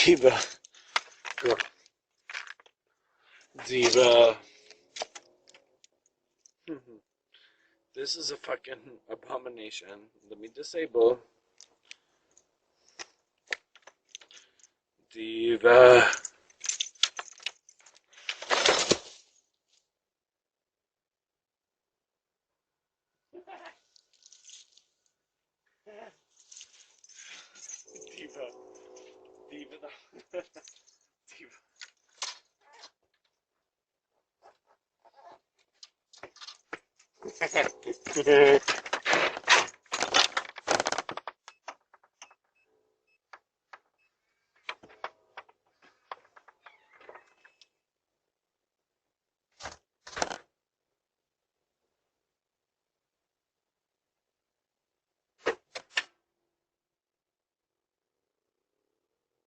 Diva. Diva. This is a fucking abomination. Let me disable. Diva. Diva. Diva. Diva.